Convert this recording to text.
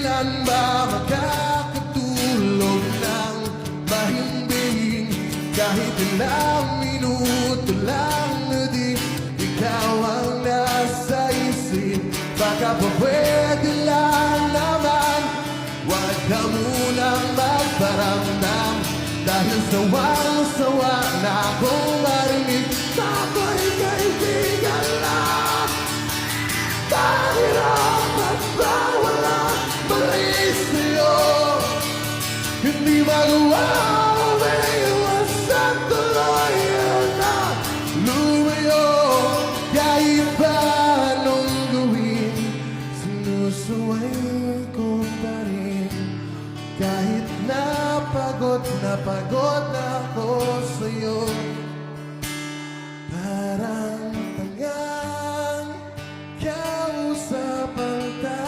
kailan ba makakatulog ng mahimbing? Kahit ilang minuto lang na di ikaw ang nasa isip. Baka pa pwede lang naman, wag ka munang magparamdam. Dahil sawang-sawa na akong marinig, ako'y kaibigan lang. Kahirap at bawala mali sa'yo, hindi magawa may iwasan tuloy na lumayo. Kahit pa anong gawin, sinusuway ko pa rin. Kahit na pagod na ako sa'yo.